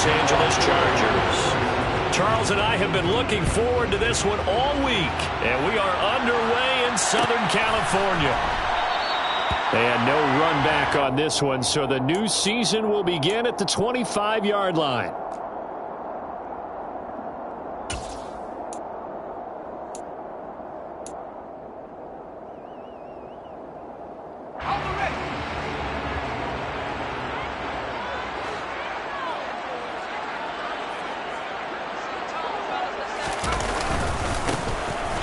Los Angeles Chargers. Charles and I have been looking forward to this one all week, and we are underway in Southern California. And no run back on this one, so the new season will begin at the 25-yard line.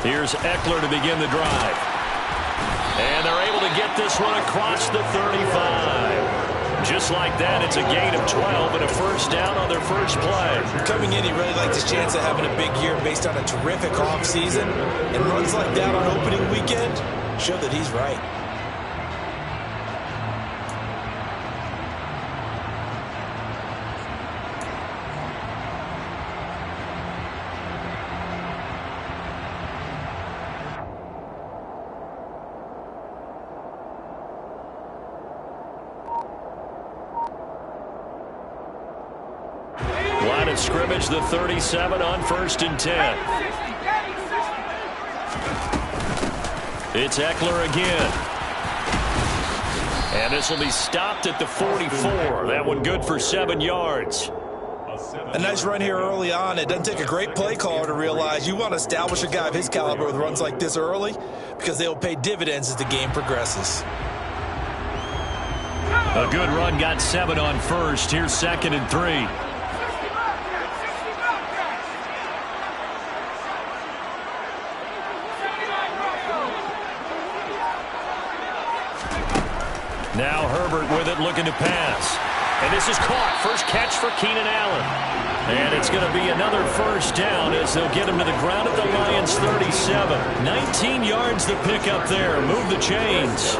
Here's Ekeler to begin the drive. And they're able to get this one across the 35. Just like that, it's a gain of 12 and a first down on their first play. Coming in, he really liked his chance of having a big year based on a terrific offseason. And runs like that on opening weekend show that he's right. Line of scrimmage, the 37 on 1st and 10. It's Ekeler again. And this will be stopped at the 44. That one good for 7 yards. A nice run here early on. It doesn't take a great play caller to realize you want to establish a guy of his caliber with runs like this early because they will pay dividends as the game progresses. A good run got 7 on 1st. Here's 2nd and 3. Now Herbert with it, looking to pass. And this is caught. First catch for Keenan Allen. And it's going to be another first down as they'll get him to the ground at the Lions' 37. 19 yards to pick up there. Move the chains.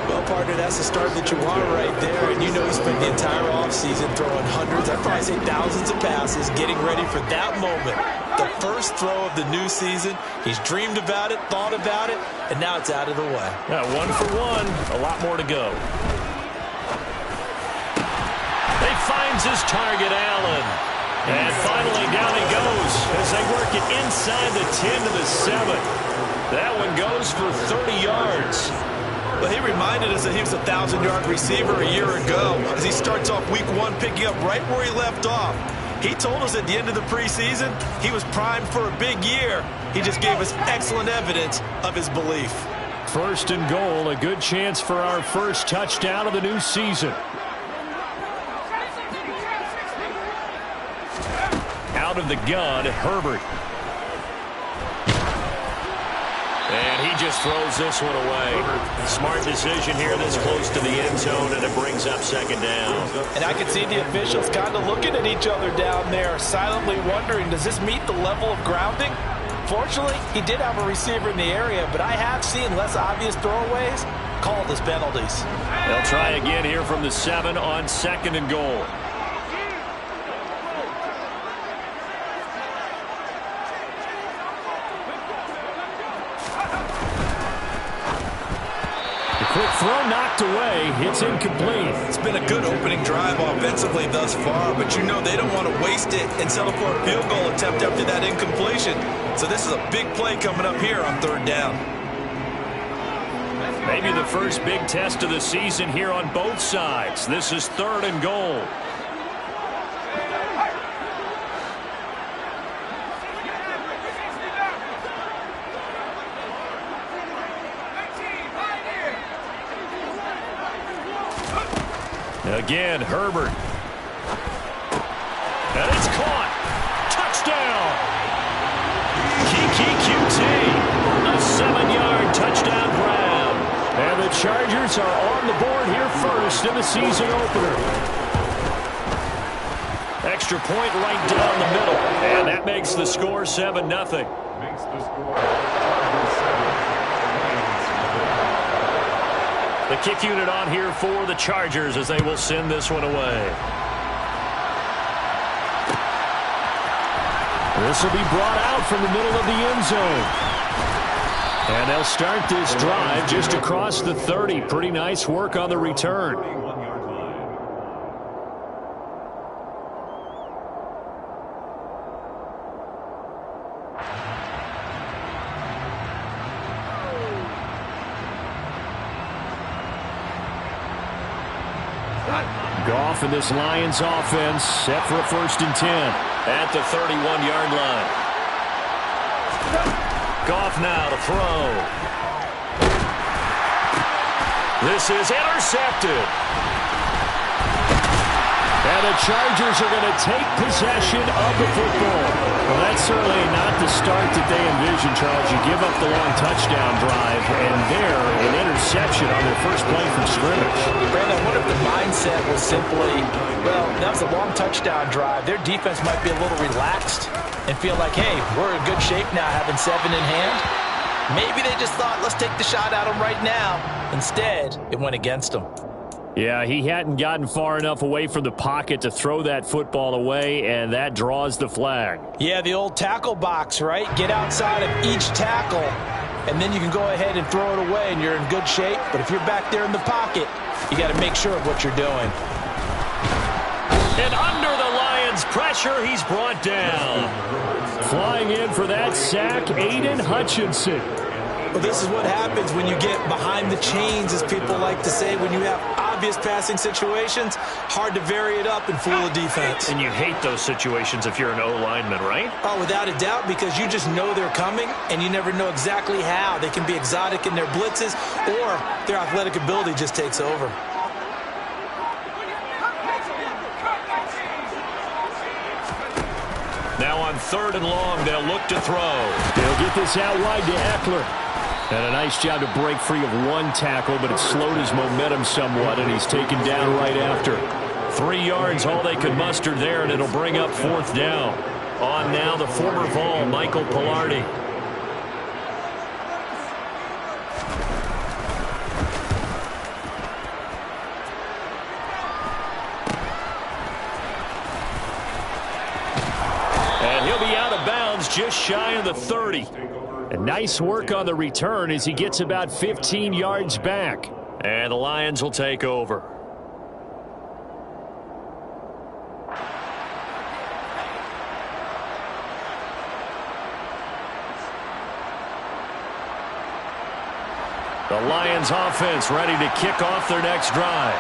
Well, partner, that's the start that you want right there. And you know he spent the entire offseason throwing hundreds, I'd probably say thousands of passes, getting ready for that moment. The first throw of the new season. He's dreamed about it, thought about it, and now it's out of the way. Yeah, 1 for 1. A lot more to go. He finds his target, Allen. And finally down he goes as they work it inside the 10 to the 7. That one goes for 30 yards. Well, he reminded us that he was a 1,000-yard receiver a year ago as he starts off week 1 picking up right where he left off. He told us at the end of the preseason he was primed for a big year. He just gave us excellent evidence of his belief. 1st and goal, a good chance for our first touchdown of the new season. Out of the gun, Herbert. And he just throws this one away. Smart decision here this close to the end zone, and it brings up 2nd down. And I can see the officials kind of looking at each other down there, silently wondering, does this meet the level of grounding? Fortunately, he did have a receiver in the area, but I have seen less obvious throwaways called as penalties. They'll try again here from the 7 on 2nd and goal. Quick throw knocked away. It's incomplete. It's been a good opening drive offensively thus far, but you know they don't want to waste it and settle for a field goal attempt after that incompletion. So this is a big play coming up here on 3rd down. Maybe the first big test of the season here on both sides. This is 3rd and goal. Again, Herbert. And it's caught. Touchdown. Kiki QT. A 7-yard touchdown grab. And the Chargers are on the board here first in the season opener. Extra point right down the middle. And that makes the score 7-0. The kick unit on here for the Chargers as they will send this one away. This will be brought out from the middle of the end zone. And they'll start this drive just across the 30. Pretty nice work on the return. Goff and this Lions offense set for a 1st and 10 at the 31-yard line. Goff now to throw. This is intercepted. And the Chargers are going to take possession of the football. Well, that's certainly not the start that they envisioned, Charles. You give up the long touchdown drive, and there, an interception on their first play from scrimmage. Brandon, I wonder if the mindset was simply, well, that was a long touchdown drive. Their defense might be a little relaxed and feel like, hey, we're in good shape now, having 7 in hand. Maybe they just thought, let's take the shot at them right now. Instead, it went against them. Yeah, he hadn't gotten far enough away from the pocket to throw that football away, and that draws the flag. Yeah, the old tackle box, right? Get outside of each tackle, and then you can go ahead and throw it away, and you're in good shape. But if you're back there in the pocket, you got to make sure of what you're doing. And under the Lions' pressure, he's brought down. Flying in for that sack, Aiden Hutchinson. Well, this is what happens when you get behind the chains, as people like to say, when you have obvious passing situations. Hard to vary it up and fool the defense. And you hate those situations if you're an O-lineman, right? Oh, without a doubt, because you just know they're coming, and you never know exactly how. They can be exotic in their blitzes, or their athletic ability just takes over. Now on 3rd and long, they'll look to throw. They'll get this out wide to Eckler. And a nice job to break free of one tackle, but it slowed his momentum somewhat, and he's taken down right after. 3 yards, all they could muster there, and it'll bring up 4th down. On now, the former Vol, Michael Palardy. And he'll be out of bounds just shy of the 30. And nice work on the return as he gets about 15 yards back. And the Lions will take over. The Lions offense ready to kick off their next drive.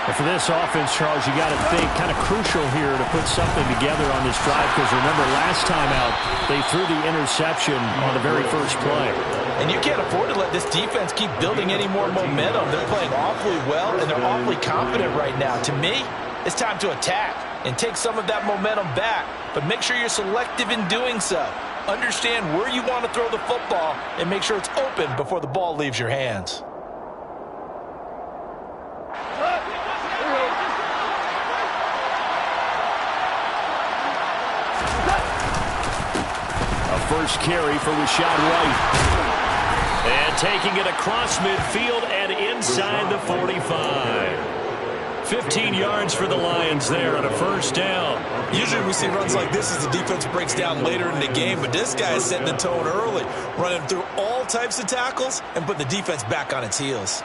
And for this offense, Charles, you got to think kind of crucial here to put something together on this drive, because remember last time out they threw the interception on the very first play. And you can't afford to let this defense keep building any more momentum. They're playing awfully well, and they're awfully confident right now. To me, it's time to attack and take some of that momentum back, but make sure you're selective in doing so. Understand where you want to throw the football and make sure it's open before the ball leaves your hands. First carry for Rashad White. And taking it across midfield and inside the 45. 15 yards for the Lions there on a 1st down. Usually we see runs like this as the defense breaks down later in the game, but this guy is setting the tone early, running through all types of tackles and putting the defense back on its heels.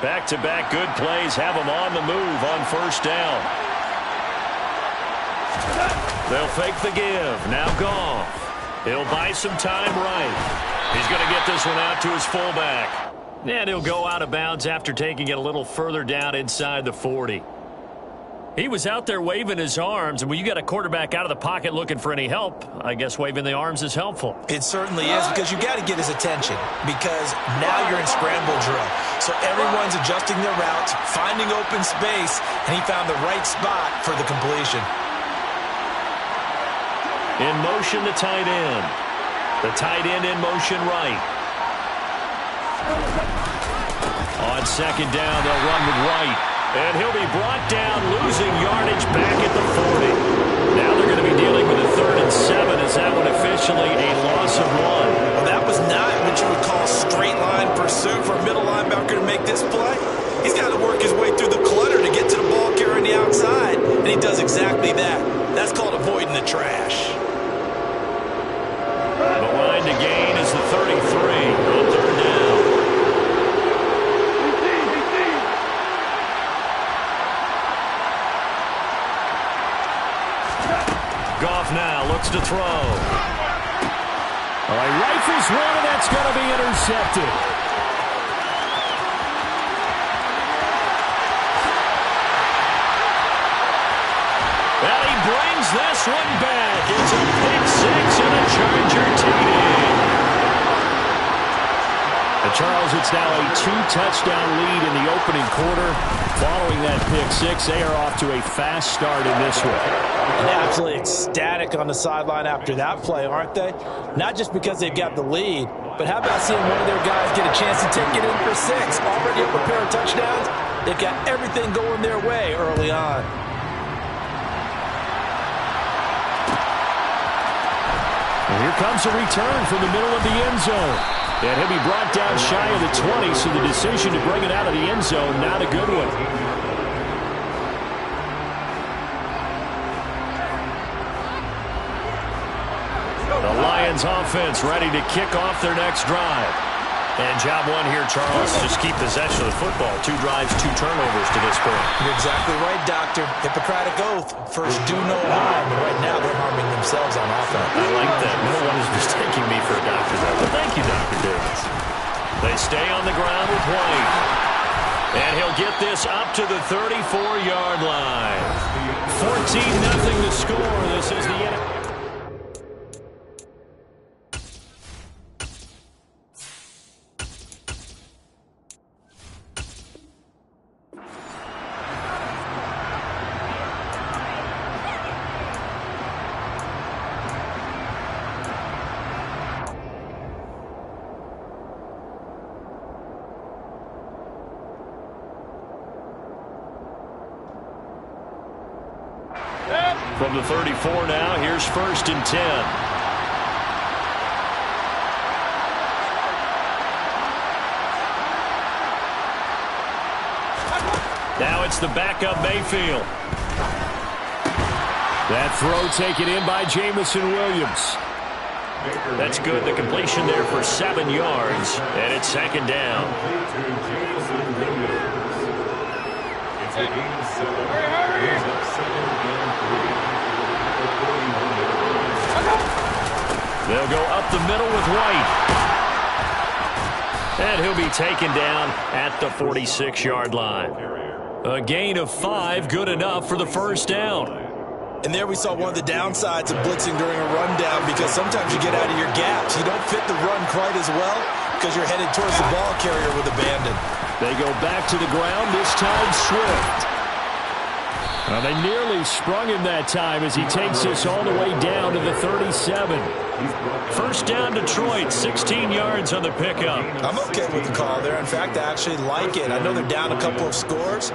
Back-to-back good plays have them on the move on 1st down. They'll fake the give. Now Goff. He'll buy some time right. He's going to get this one out to his fullback. And he'll go out of bounds after taking it a little further down inside the 40. He was out there waving his arms, and when you got a quarterback out of the pocket looking for any help, I guess waving the arms is helpful. It certainly is, because you got to get his attention, because now you're in scramble drill. So everyone's adjusting their routes, finding open space, and he found the right spot for the completion. In motion, the tight end. The tight end in motion right. On 2nd down, they'll run with White. And he'll be brought down, losing yardage back at the 40. Now they're going to be dealing with a 3rd and 7. Is that one officially a loss of 1? Well, that was not what you would call straight line pursuit for a middle linebacker to make this play. He's got to work his way through the clutter to get to the ball carrier on the outside, and he does exactly that. That's called avoiding the trash. The line to gain is the 33 on 3rd down. Goff now looks to throw. All right, rifles one, and that's going to be intercepted. this one back. It's a pick six and a Charger TD. And Charles, it's now a 2-touchdown lead in the opening quarter. Following that pick six, they are off to a fast start in this one. And absolutely ecstatic on the sideline after that play, aren't they? Not just because they've got the lead, but how about seeing one of their guys get a chance to take it in for six? Already up a pair of touchdowns. They've got everything going their way early on. And here comes a return from the middle of the end zone. And he'll be brought down shy of the 20, so the decision to bring it out of the end zone, not a good one. The Lions offense ready to kick off their next drive. And job one here, Charles, just keep possession of the football. 2 drives, 2 turnovers to this point. You're exactly right, Doctor. Hippocratic oath. First, do no harm. And right now, they're harming themselves on offense. I like that. No one is mistaking me for a doctor, though. But thank you, Dr. Davis. They stay on the ground with White. And he'll get this up to the 34-yard line. 14-0 to score. This is the end. From the 34 now, here's 1st and 10. Now it's the backup Mayfield. That throw taken in by Jamison Williams. That's good. The completion there for 7 yards, and it's 2nd down. They'll go up the middle with White. And he'll be taken down at the 46-yard line. A gain of 5, good enough for the 1st down. And there we saw one of the downsides of blitzing during a rundown, because sometimes you get out of your gaps. You don't fit the run quite as well because you're headed towards the ball carrier with abandon. They go back to the ground, this time Swift. Well, they nearly sprung him that time as he takes this all the way down to the 37. 1st down Detroit, 16 yards on the pickup. I'm okay with the call there. In fact, I actually like it. I know they're down a couple of scores,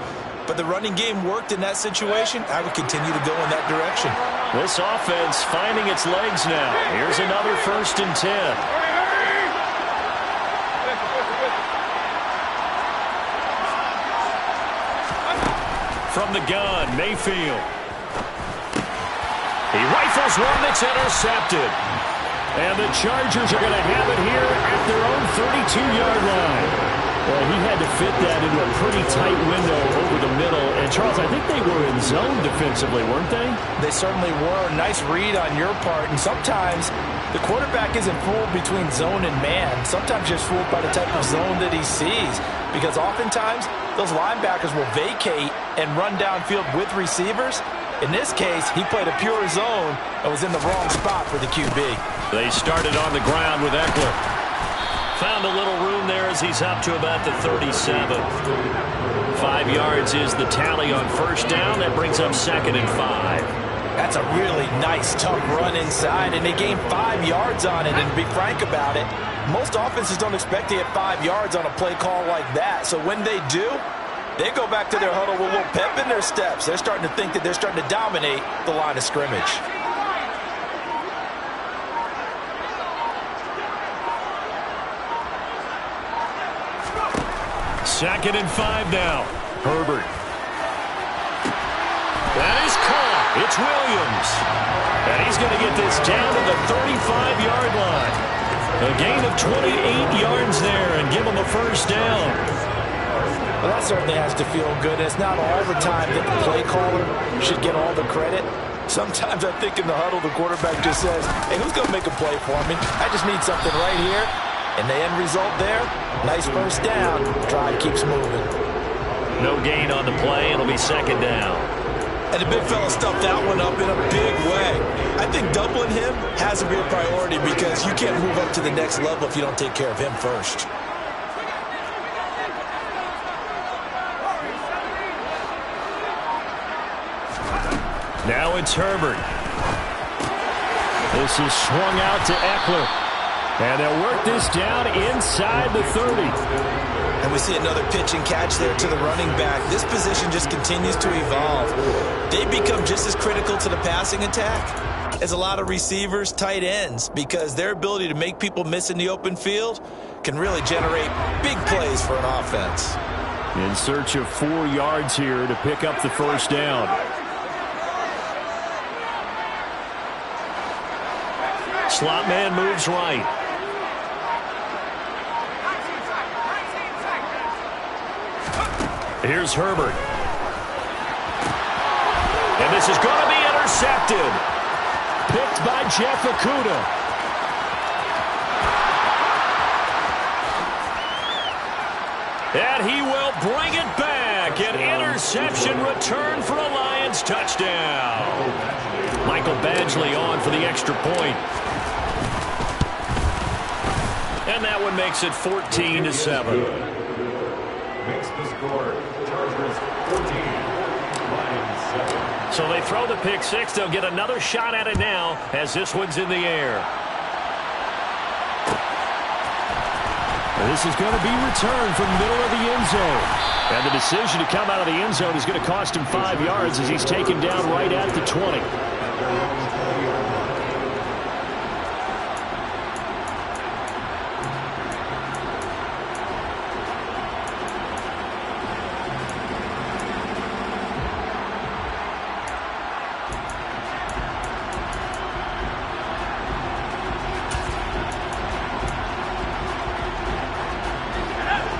but the running game worked in that situation. I would continue to go in that direction. This offense finding its legs now. Here's another 1st and 10. From the gun, Mayfield. He rifles one that's intercepted. And the Chargers are going to have it here at their own 32-yard line. Well, he had to fit that into a pretty tight window over the middle. And, Charles, I think they were in zone defensively, weren't they? They certainly were. Nice read on your part. And sometimes the quarterback isn't fooled between zone and man. Sometimes just fooled by the type of zone that he sees. Because oftentimes those linebackers will vacate and run downfield with receivers. In this case, he played a pure zone and was in the wrong spot for the QB. They started on the ground with Eckler. Found a little room there as he's up to about the 37. 5 yards is the tally on 1st down. That brings up 2nd and 5. That's a really nice, tough run inside, and they gained 5 yards on it. And to be frank about it, most offenses don't expect to get 5 yards on a play call like that. So when they do, they go back to their huddle with a little pep in their steps. They're starting to think that they're starting to dominate the line of scrimmage. Second and 5 now. Herbert. That is caught. It's Williams. And he's going to get this down to the 35-yard line. A gain of 28 yards there and give him a 1st down. Well, that certainly has to feel good. It's not all the time that the play caller should get all the credit. Sometimes I think in the huddle, the quarterback just says, hey, who's going to make a play for me? I just need something right here. And the end result there, nice 1st down. Drive keeps moving. No gain on the play. It'll be 2nd down. And the big fella stuffed that one up in a big way. I think doubling him has to be a priority because you can't move up to the next level if you don't take care of him first. Now it's Herbert. This is swung out to Eckler. And they'll work this down inside the 30. And we see another pitch and catch there to the running back. This position just continues to evolve. They become just as critical to the passing attack as a lot of receivers, tight ends, because their ability to make people miss in the open field can really generate big plays for an offense. In search of 4 yards here to pick up the first down. Slot man moves right. Here's Herbert. And this is going to be intercepted. Picked by Jeff Okudah. And he will bring it back. An interception return for a Lions touchdown. Michael Badgley on for the extra point. And that one makes it 14-7. Makes the score. Chargers 14, Lions 7. So they throw the pick six. They'll get another shot at it now as this one's in the air. This is going to be returned from the middle of the end zone. And the decision to come out of the end zone is going to cost him 5 yards as he's taken down right at the 20.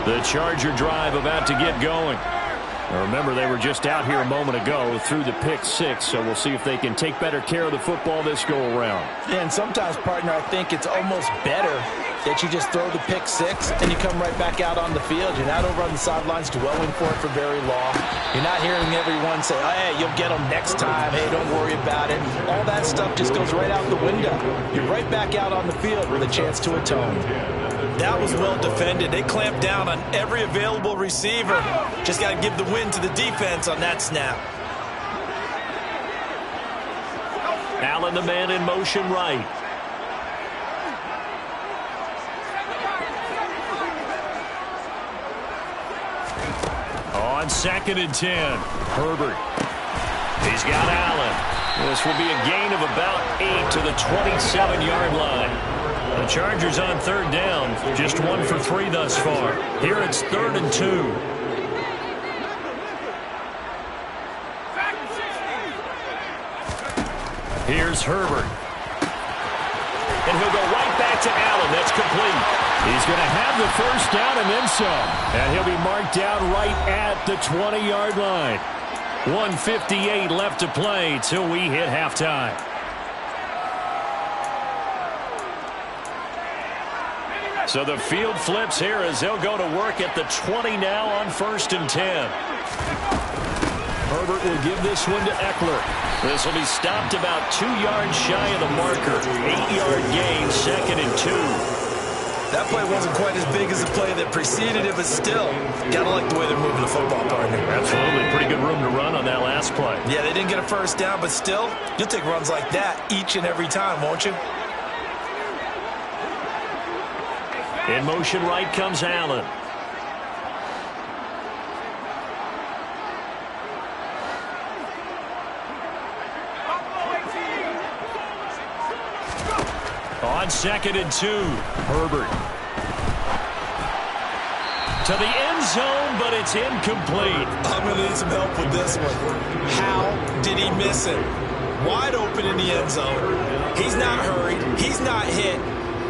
The Charger drive about to get going. Now remember, they were just out here a moment ago through the pick six, so we'll see if they can take better care of the football this go-around. Yeah, and sometimes, partner, I think it's almost better that you just throw the pick six and you come right back out on the field. You're not over on the sidelines dwelling for it for very long. You're not hearing everyone say, oh, hey, you'll get them next time. Hey, don't worry about it. All that stuff just goes right out the window. You're right back out on the field with a chance to atone. That was well defended. They clamped down on every available receiver. Just got to give the win to the defense on that snap. Allen, the man in motion right. On 2nd and 10, Herbert. He's got Allen. This will be a gain of about 8 to the 27-yard line. The Chargers on 3rd down, just 1 for 3 thus far. Here it's 3rd and 2. Here's Herbert. And he'll go right back to Allen. That's complete. He's going to have the first down and then some. And he'll be marked down right at the 20-yard line. 1:58 left to play till we hit halftime. So the field flips here as they'll go to work at the 20 now on 1st and 10. Herbert will give this one to Eckler. This will be stopped about 2 yards shy of the marker. 8-yard gain, 2nd and 2. That play wasn't quite as big as the play that preceded it, but still, gotta like the way they're moving the football, partner. Absolutely. Pretty good room to run on that last play. Yeah, they didn't get a first down, but still, you'll take runs like that each and every time, won't you? In motion right comes Allen. On 2nd and 2, Herbert. To the end zone, but it's incomplete. I'm going to need some help with this one. How did he miss it? Wide open in the end zone. He's not hurried. He's not hit.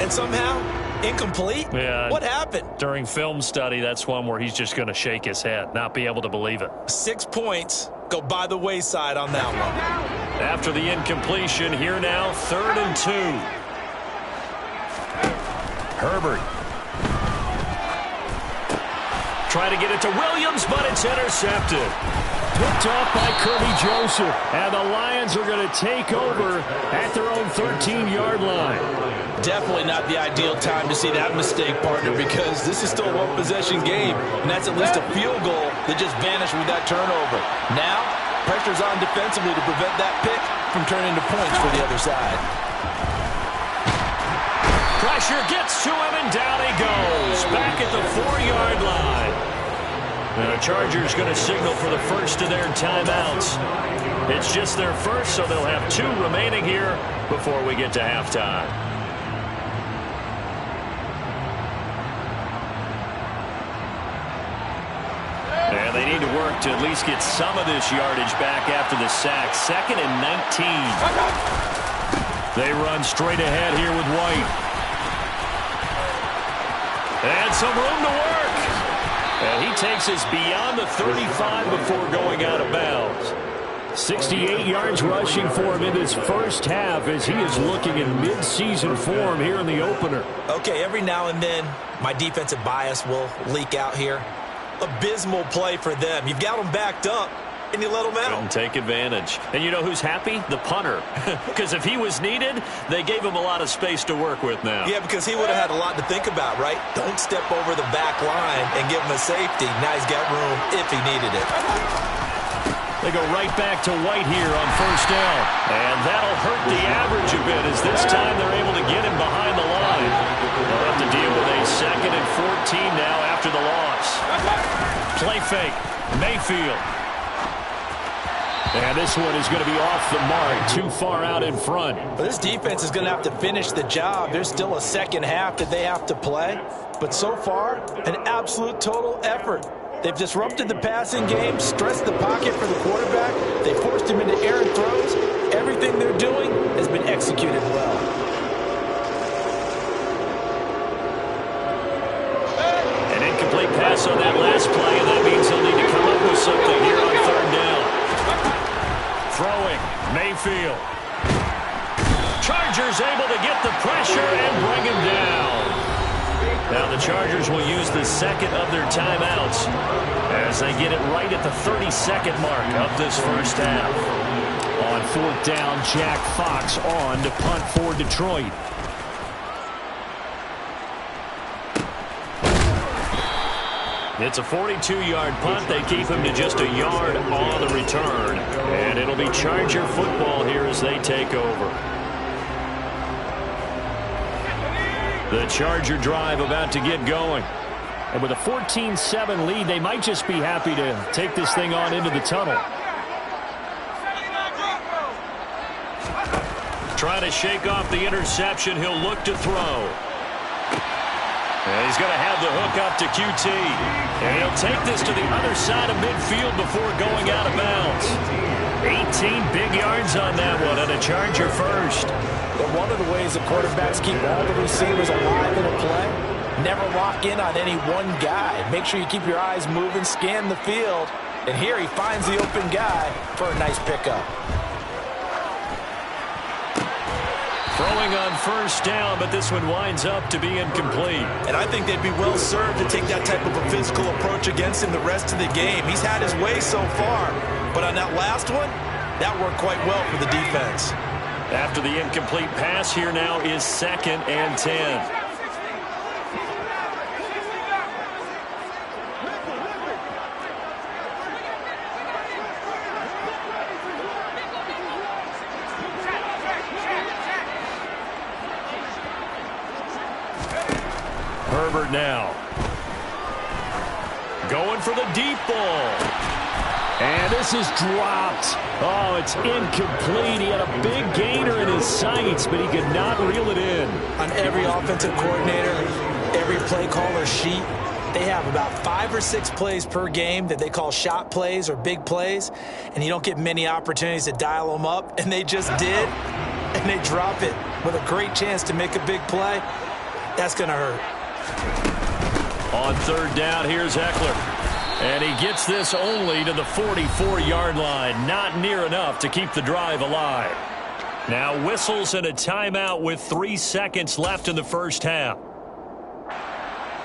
And somehow, incomplete? Yeah. What happened? During film study, that's one where he's just going to shake his head, not be able to believe it. 6 points go by the wayside on that one. After the incompletion, here now, 3rd and 2. Herbert. Try to get it to Williams, but it's intercepted. Picked off by Kirby Joseph. And the Lions are going to take over at their own 13-yard line. Definitely not the ideal time to see that mistake, partner, because this is still a one-possession game, and that's at least a field goal that just vanished with that turnover. Now, pressure's on defensively to prevent that pick from turning into points for the other side. Pressure gets to him, and down he goes. Back at the 4-yard line. And the Chargers going to signal for the first of their timeouts. It's just their first, so they'll have 2 remaining here before we get to halftime. And they need to work to at least get some of this yardage back after the sack. 2nd and 19. They run straight ahead here with White. And some room to work. And he takes us beyond the 35 before going out of bounds. 68 yards rushing for him in this first half as he is looking in mid-season form here in the opener. Okay, every now and then my defensive bias will leak out here. Abysmal play for them. You've got them backed up, and you let them out. Couldn't take advantage. And you know who's happy? The punter. Because if he was needed, they gave him a lot of space to work with now. Yeah, because he would have had a lot to think about, right? Don't step over the back line and give him a safety. Now he's got room if he needed it. They go right back to White here on first down. And that'll hurt the average a bit as this time they're able to get him behind the line. They'll have to deal with a 2nd and 14 now after the loss. Play fake. Mayfield. And this one is going to be off the mark, too far out in front. Well, this defense is going to have to finish the job. There's still a second half that they have to play. But so far, an absolute total effort. They've disrupted the passing game, stressed the pocket for the quarterback. They forced him into errant throws. Everything they're doing has been executed well. An incomplete pass on that last play, and that means they'll need to come up with something here on 3rd down. Throwing, Mayfield. Chargers able to get the pressure and bring him down. Now the Chargers will use the 2nd of their timeouts as they get it right at the 32nd mark of this first half. On 4th down, Jack Fox on to punt for Detroit. It's a 42-yard punt. They keep him to just a yard on the return. And it'll be Charger football here as they take over. The Charger drive about to get going. And with a 14-7 lead, they might just be happy to take this thing on into the tunnel. Trying to shake off the interception. He'll look to throw. And he's going to have the hook up to QT. And he'll take this to the other side of midfield before going out of bounds. 18 big yards on that one, and a Charger first. But one of the ways the quarterbacks keep all the receivers alive in a play, never lock in on any one guy. Make sure you keep your eyes moving, scan the field. And here he finds the open guy for a nice pickup. Throwing on first down, but this one winds up to be incomplete. And I think they'd be well served to take that type of a physical approach against him the rest of the game. He's had his way so far, but on that last one, that worked quite well for the defense. After the incomplete pass, here now is 2nd and 10. Herbert now. Going for the deep ball. And this is dropped. Oh, it's incomplete. He had a big gainer in his sights, but he could not reel it in. On every offensive coordinator, every play caller sheet, they have about 5 or 6 plays per game that they call shot plays or big plays, and you don't get many opportunities to dial them up, and they just did, and they drop it with a great chance to make a big play. That's going to hurt. On 3rd down, here's Eckler. And he gets this only to the 44-yard line. Not near enough to keep the drive alive. Now whistles and a timeout with 3 seconds left in the first half.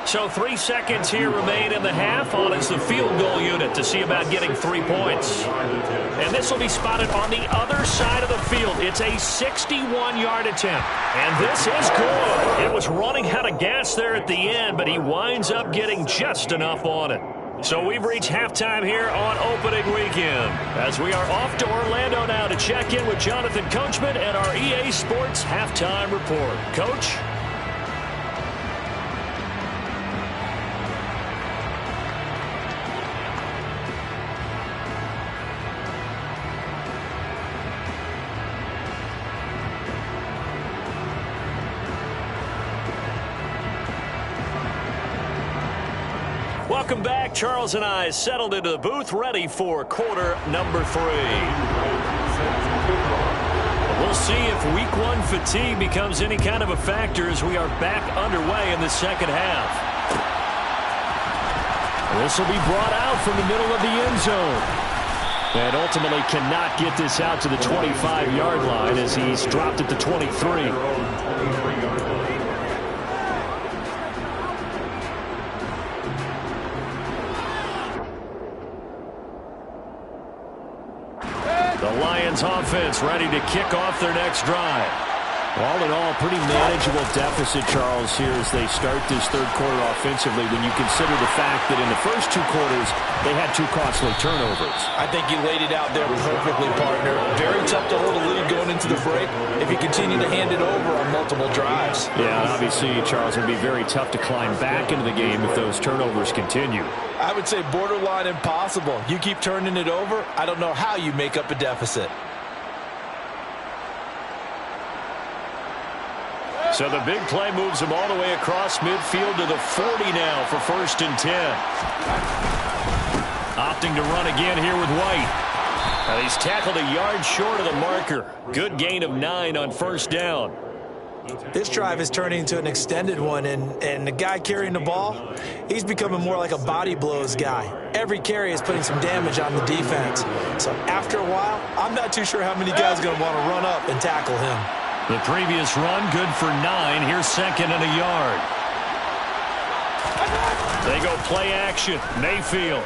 So 3 seconds here remain in the half. On is the field goal unit to see about getting 3 points. And this will be spotted on the other side of the field. It's a 61-yard attempt. And this is good. It was running out of gas there at the end, but he winds up getting just enough on it. So we've reached halftime here on opening weekend, as we are off to Orlando now to check in with Jonathan Coachman and our EA Sports Halftime Report. Coach? Welcome back. Charles and I settled into the booth, ready for quarter number 3. We'll see if week 1 fatigue becomes any kind of a factor as we are back underway in the second half. This will be brought out from the middle of the end zone. And ultimately cannot get this out to the 25-yard line as he's dropped at the 23. Offense ready to kick off their next drive. All in all, pretty manageable deficit, Charles, here as they start this third quarter offensively when you consider the fact that in the first 2 quarters they had 2 costly turnovers. I think you laid it out there perfectly, partner. Very tough to hold a lead going into the break if you continue to hand it over on multiple drives. Yeah, and obviously, Charles, it would be very tough to climb back into the game if those turnovers continue. I would say borderline impossible. You keep turning it over, I don't know how you make up a deficit. So the big play moves him all the way across midfield to the 40 now for 1st and 10. Opting to run again here with White. And he's tackled a yard short of the marker. Good gain of 9 on 1st down. This drive is turning into an extended one, and the guy carrying the ball, he's becoming more like a body blows guy. Every carry is putting some damage on the defense. So after a while, I'm not too sure how many guys are going to want to run up and tackle him. The previous run, good for 9. Here's 2nd and a yard. They go play action. Mayfield.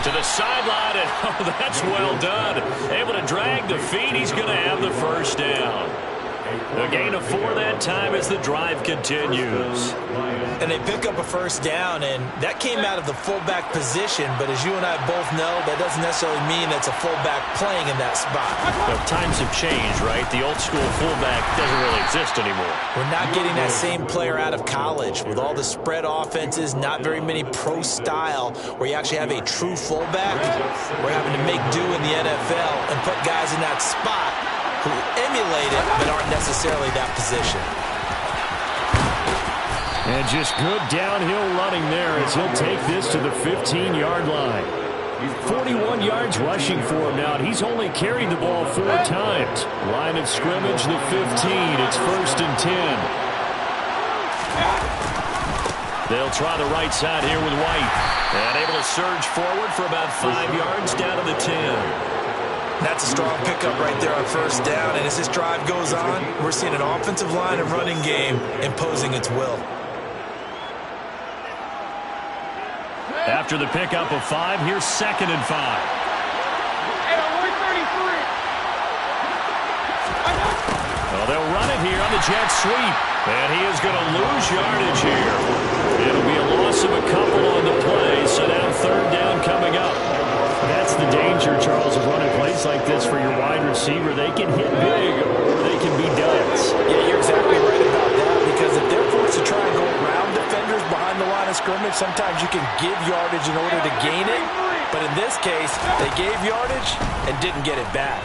To the sideline, and oh, that's well done. Able to drag the feet. He's going to have the 1st down. A gain of 4 that time as the drive continues. And they pick up a 1st down, and that came out of the fullback position. But as you and I both know, that doesn't necessarily mean that's a fullback playing in that spot. Well, times have changed, right? The old school fullback doesn't really exist anymore. We're not getting that same player out of college. With all the spread offenses, not very many pro style where you actually have a true fullback. We're having to make do in the NFL and put guys in that spot who emulate it but aren't necessarily that position. And just good downhill running there as he'll take this to the 15-yard line. 41 yards rushing for him now. He's only carried the ball 4 times. Line of scrimmage, the 15. It's 1st and 10. They'll try the right side here with White. And able to surge forward for about 5 yards down to the 10. That's a strong pickup right there on 1st down. And as this drive goes on, we're seeing an offensive line and running game imposing its will. After the pickup of 5, here's 2nd and 5. Well, they'll run it here on the jet sweep. And he is going to lose yardage here. It'll be a loss of a couple on the play. So now 3rd down coming up. That's the danger, Charles, of running plays like this for your wide receiver. They can hit big or they can be duds. Yeah, you're exactly right about that, because if they're forced to try and go around defenders behind the line of scrimmage, sometimes you can give yardage in order to gain it. But in this case, they gave yardage and didn't get it back.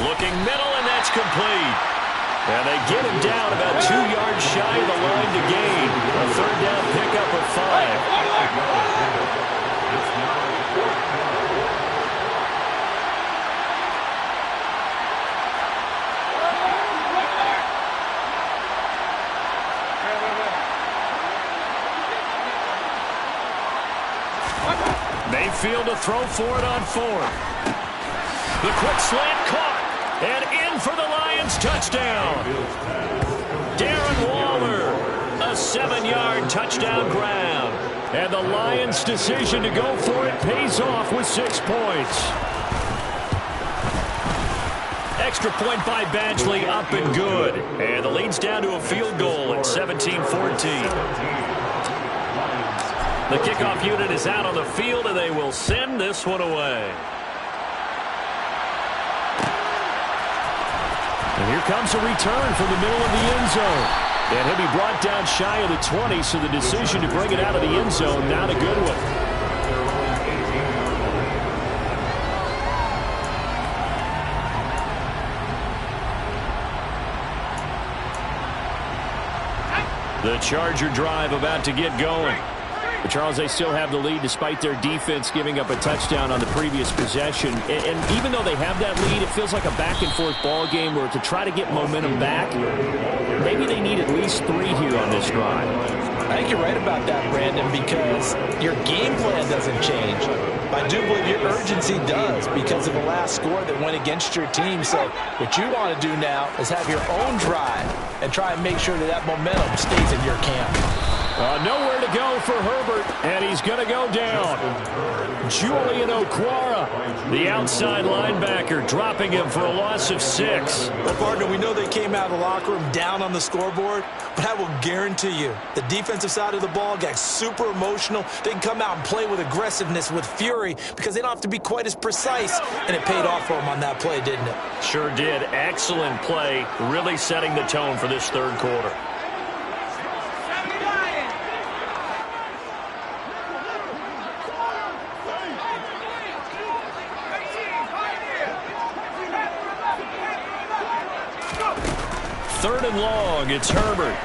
Looking middle, and that's complete. And they get him down about 2 yards shy of the line to gain. A 3rd down pickup of 5. Mayfield to throw for it on 4th. The quick slant caught. And in for the Lions touchdown. Darren Waller 7-yard touchdown grab. And the Lions' decision to go for it pays off with 6 points. Extra point by Badgley, up and good. And the lead's down to a field goal at 17-14. The kickoff unit is out on the field, and they will send this one away. And here comes a return from the middle of the end zone. And he'll be brought down shy of the 20, so the decision to bring it out of the end zone, not a good one. The Charger drive about to get going. But Charles, they still have the lead despite their defense giving up a touchdown on the previous possession. And even though they have that lead, it feels like a back-and-forth ball game where to try to get momentum back, maybe they need at least 3 here on this drive. I think you're right about that, Brandon, because your game plan doesn't change. I do believe your urgency does because of the last score that went against your team. So what you want to do now is have your own drive and try and make sure that that momentum stays in your camp. Nowhere to go for Herbert, and he's going to go down. Julian Okwara, the outside linebacker, dropping him for a loss of 6. Well, partner, we know they came out of the locker room down on the scoreboard, but I will guarantee you the defensive side of the ball got super emotional. They can come out and play with aggressiveness, with fury, because they don't have to be quite as precise, and it paid off for them on that play, didn't it? Sure did. Excellent play, really setting the tone for this third quarter. Third and long, it's Herbert.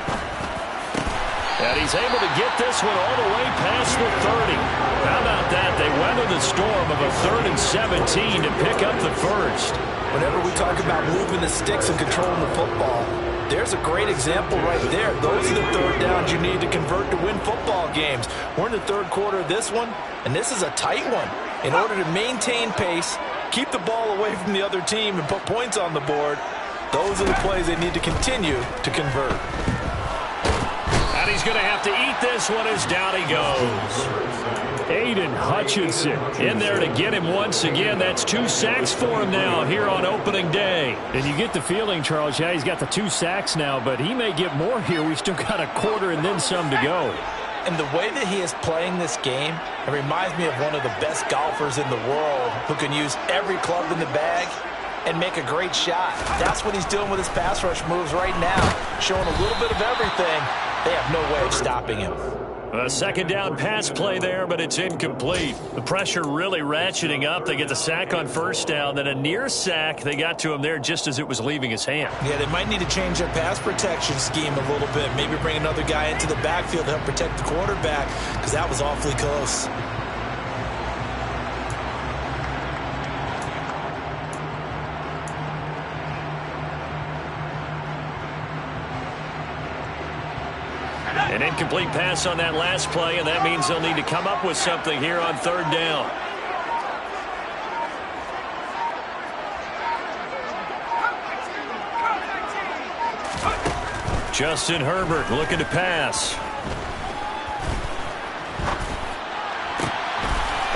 And he's able to get this one all the way past the 30. How about that? They weather the storm of a 3rd and 17 to pick up the first. Whenever we talk about moving the sticks and controlling the football, there's a great example right there. Those are the third downs you need to convert to win football games. We're in the third quarter of this one, and this is a tight one. In order to maintain pace, keep the ball away from the other team, and put points on the board, those are the plays they need to continue to convert. And he's going to have to eat this one as down he goes. Aiden Hutchinson in there to get him once again. That's 2 sacks for him now here on opening day. And you get the feeling, Charles, yeah, he's got the 2 sacks now, but he may get more here. We still got a quarter and then some to go. And the way that he is playing this game, it reminds me of one of the best golfers in the world who can use every club in the bag and make a great shot. That's what he's doing with his pass rush moves right now, showing a little bit of everything. They have no way of stopping him. A second down pass play there, but it's incomplete. The pressure really ratcheting up. They get the sack on first down, then a near sack. They got to him there just as it was leaving his hand. Yeah, they might need to change their pass protection scheme a little bit. Maybe bring another guy into the backfield to help protect the quarterback, because that was awfully close. An incomplete pass on that last play, and that means they'll need to come up with something here on third down. Justin Herbert looking to pass.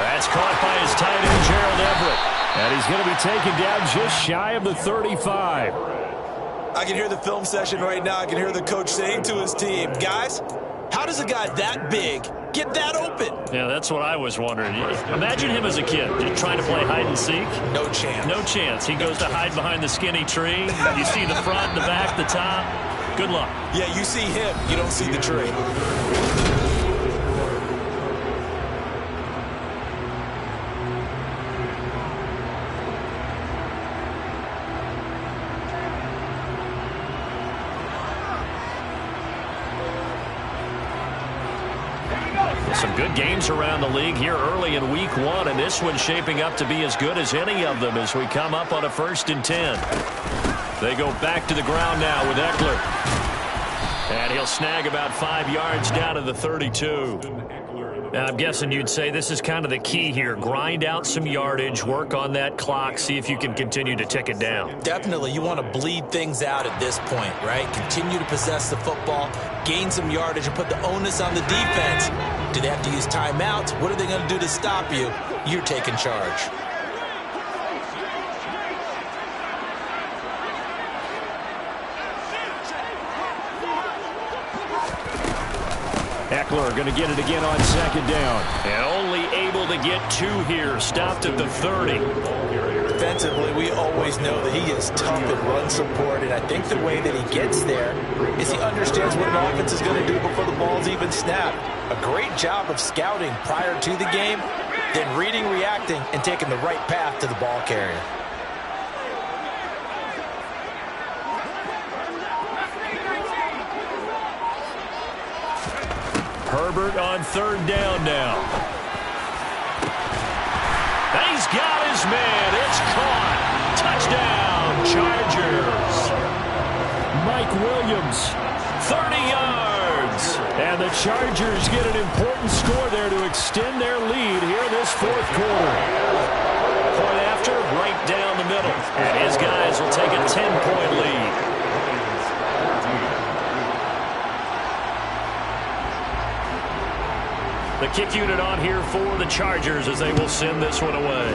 That's caught by his tight end, Gerald Everett. And he's going to be taken down just shy of the 35. I can hear the film session right now. I can hear the coach saying to his team, guys, how does a guy that big get that open? Yeah, that's what I was wondering. Imagine him as a kid, just trying to play hide and seek. No chance. No chance. He goes to hide behind the skinny tree. You see the front, the back, the top. Good luck. Yeah, you see him. You don't see the tree. Some good games around the league here early in week 1, and this one's shaping up to be as good as any of them as we come up on a 1st and 10. They go back to the ground now with Eckler. And he'll snag about 5 yards down to the 32. I'm guessing you'd say this is kind of the key here. Grind out some yardage, work on that clock, see if you can continue to tick it down. Definitely. You want to bleed things out at this point, right? Continue to possess the football, gain some yardage, and put the onus on the defense. Do they have to use timeouts? What are they going to do to stop you? You're taking charge. Eckler going to get it again on second down. And only able to get 2 here. Stopped at the 30. Defensively, we always know that he is tough in run support, and I think the way that he gets there is he understands what an offense is going to do before the ball's even snapped. A great job of scouting prior to the game, then reading, reacting, and taking the right path to the ball carrier. Herbert on third down now. He's got his man. It's caught. Touchdown, Chargers. Mike Williams, 30 yards. And the Chargers get an important score there to extend their lead here in this fourth quarter. Point after, right down the middle. And his guys will take a 10-point lead. The kick unit on here for the Chargers as they will send this one away.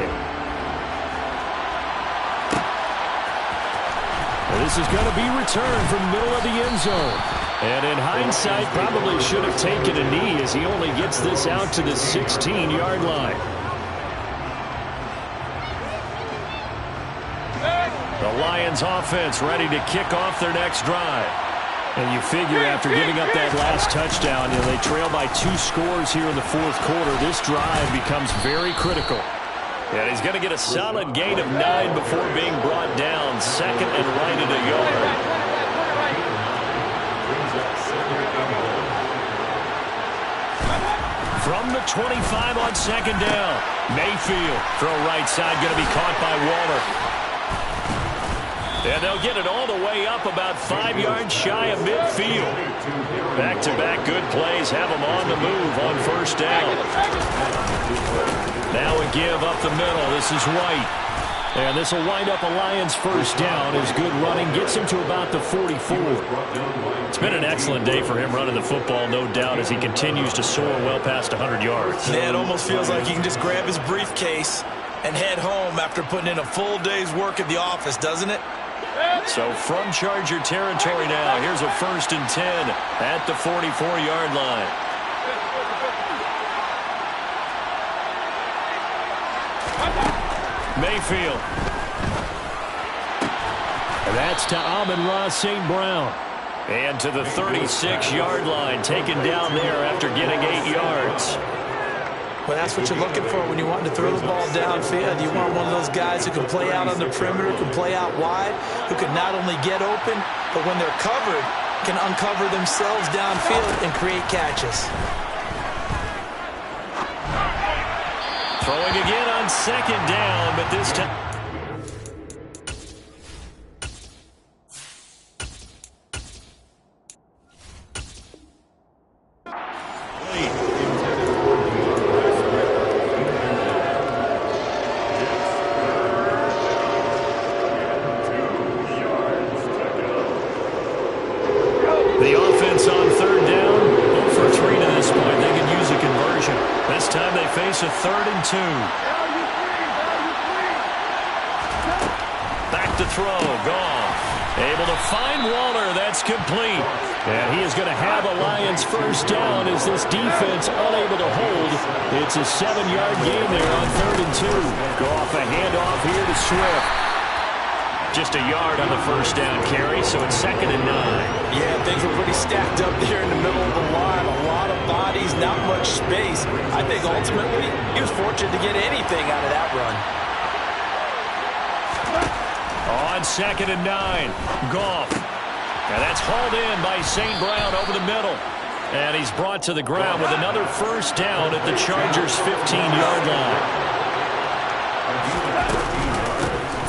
This is going to be returned from the middle of the end zone. And in hindsight, probably should have taken a knee as he only gets this out to the 16-yard line. The Lions offense ready to kick off their next drive. And you figure after giving up that last touchdown, they trail by 2 scores here in the fourth quarter. This drive becomes very critical. And he's going to get a solid gain of 9 before being brought down. Second and right at a yard. From the 25 on second down. Mayfield, throw right side, going to be caught by Waller. And they'll get it all the way up about 5 yards shy of midfield. Back-to-back good plays have them on the move on first down. Now a give up the middle. This is White. And this will wind up a Lions first down as good running gets him to about the 44. It's been an excellent day for him running the football, no doubt, as he continues to soar well past 100 yards. Yeah, it almost feels like he can just grab his briefcase and head home after putting in a full day's work at the office, doesn't it? So from Charger territory now, here's a 1st and 10 at the 44-yard line. Mayfield. And that's to Amon-Ra St. Brown. And to the 36-yard line, taken down there after getting 8 yards. Well, that's what you're looking for when you want to throw the ball downfield. You want one of those guys who can play out on the perimeter, can play out wide, who can not only get open, but when they're covered, can uncover themselves downfield and create catches. Throwing again on second down, but this time... The offense on third down, 0 for 3 to this point. They can use a conversion. This time they face a 3rd and 2. Back to throw, Goff. Able to find Waller, that's complete. And he is going to have a Lions first down as this defense unable to hold. It's a 7-yard gain there on 3rd and 2. Goff a handoff here to Swift. Just a yard on the first down carry, so it's 2nd and 9. Yeah, things were pretty stacked up there in the middle of the line. A lot of bodies, not much space. I think ultimately he was fortunate to get anything out of that run. On 2nd and 9, Goff. And that's hauled in by St. Brown over the middle. And he's brought to the ground with another first down at the Chargers' 15-yard line.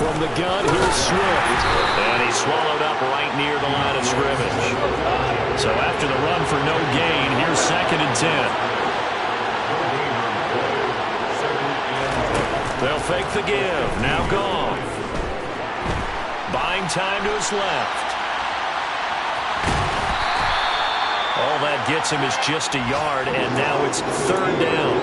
From the gun, here's Swift. And he's swallowed up right near the line of scrimmage. So after the run for no gain, here's 2nd and 10. fake the give. Now Goff. Buying time to his left. All that gets him is just a yard, and now it's third down.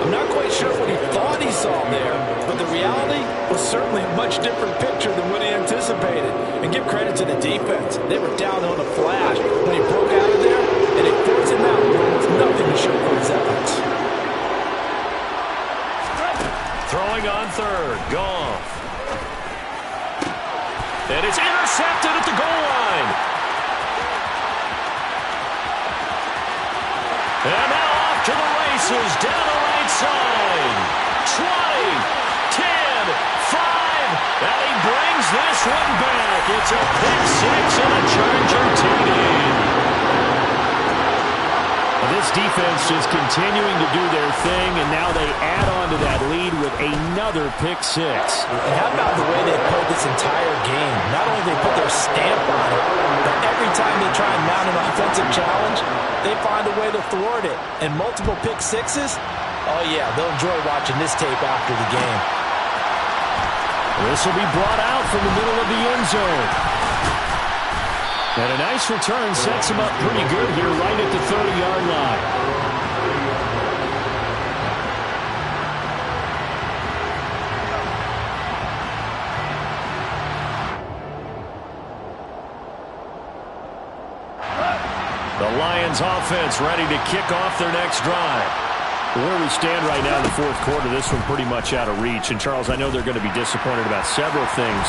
I'm not quite sure what he thought he saw there, but the reality was certainly a much different picture than what he anticipated. And give credit to the defense. They were down on a flash when he broke out of there, and it forced him out with nothing to show for his efforts. Throwing on third. Goff. And it's intercepted at the goal line. And now off to the races down the right side. 20, 10, 5, and he brings this one back. It's a pick six and a Charger TD. This defense just continuing to do their thing, and now they add on to that lead with another pick six. And how about the way they played this entire game? Not only they put their stamp on it, but every time they try and mount an offensive challenge, they find a way to thwart it. And multiple pick sixes, oh yeah, they'll enjoy watching this tape after the game. This will be brought out from the middle of the end zone. And a nice return sets him up pretty good here right at the 30-yard line. The Lions offense ready to kick off their next drive. Where we stand right now in the fourth quarter, this one pretty much out of reach. And, Charles, I know they're going to be disappointed about several things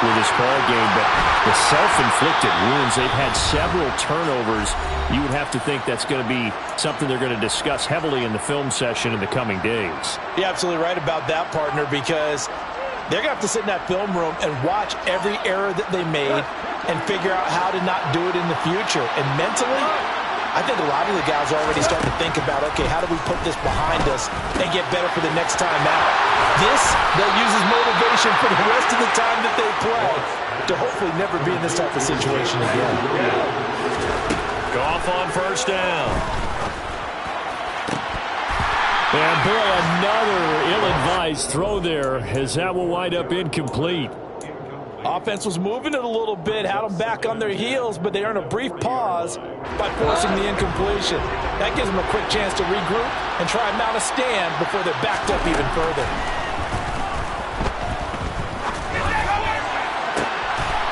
with this ball game, but the self-inflicted wounds, they've had several turnovers. You would have to think that's going to be something they're going to discuss heavily in the film session in the coming days. You're absolutely right about that, partner, because they're going to have to sit in that film room and watch every error that they made and figure out how to not do it in the future. And mentally, I think a lot of the guys are already starting to think about, okay, how do we put this behind us and get better for the next time out? This, they'll use as motivation for the rest of the time that they play to hopefully never be in this type of situation again. Goff on first down. And boy, another ill-advised throw there, as that will wind up incomplete. Offense was moving it a little bit, had them back on their heels, but they earned a brief pause by forcing the incompletion. That gives them a quick chance to regroup and try and mount a stand before they're backed up even further.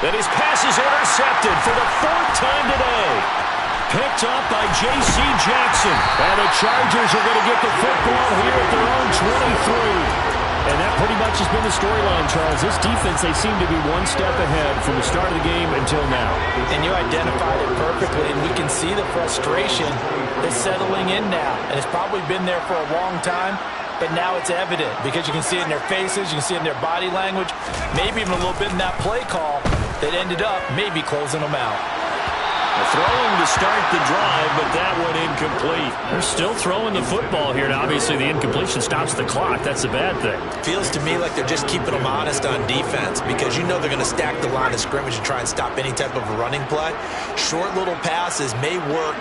Then his pass is intercepted for the fourth time today. Picked up by J.C. Jackson. And the Chargers are going to get the football here at their own 23. And that pretty much has been the storyline, Charles. This defense, they seem to be one step ahead from the start of the game until now. And you identified it perfectly, and we can see the frustration is settling in now. And it's probably been there for a long time, but now it's evident because you can see it in their faces, you can see it in their body language, maybe even a little bit in that play call that ended up maybe closing them out. Throwing to start the drive, but that one incomplete. They're still throwing the football here, and obviously the incompletion stops the clock. That's the bad thing. Feels to me like they're just keeping them honest on defense because you know they're going to stack the line of scrimmage and try and stop any type of a running play. Short little passes may work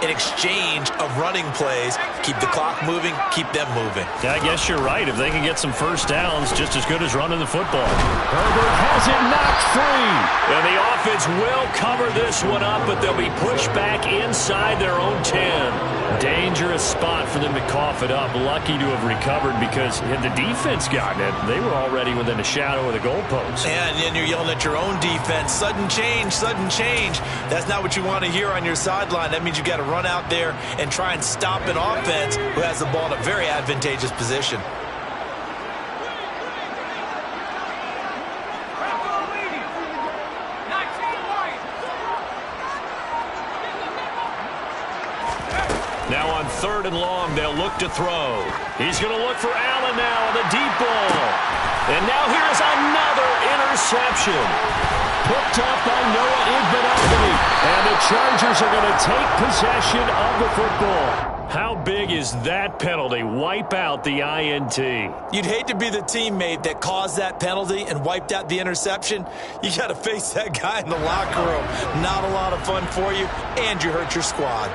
in exchange of running plays. Keep the clock moving, keep them moving. Yeah, I guess you're right. If they can get some first downs, just as good as running the football. Herbert has it knocked free. And the offense will cover this one up, but they'll be pushed back inside their own 10. Dangerous spot for them to cough it up. Lucky to have recovered because had the defense gotten it, they were already within a shadow of the goalpost. And then you're yelling at your own defense. Sudden change, sudden change. That's not what you want to hear on your sideline. That means you got to run out there and try and stop an offense who has the ball in a very advantageous position. Now on third and long, they'll look to throw. He's going to look for Allen now on the deep ball. And now here's another interception. Picked up by Noah Igbenogany. And the Chargers are going to take possession of the football. How big is that penalty? Wipe out the INT. You'd hate to be the teammate that caused that penalty and wiped out the interception. You got to face that guy in the locker room. Not a lot of fun for you, and you hurt your squad.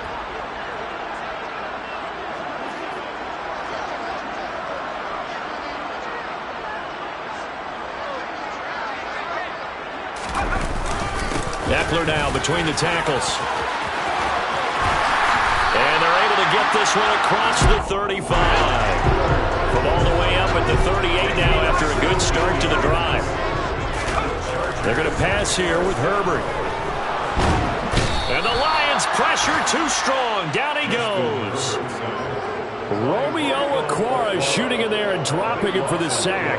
Eckler now between the tackles. And they're able to get this one across the 35. From all the way up at the 38 now after a good start to the drive. They're going to pass here with Herbert. And the Lions pressure too strong. Down he goes. Romeo Okwara shooting in there and dropping it for the sack.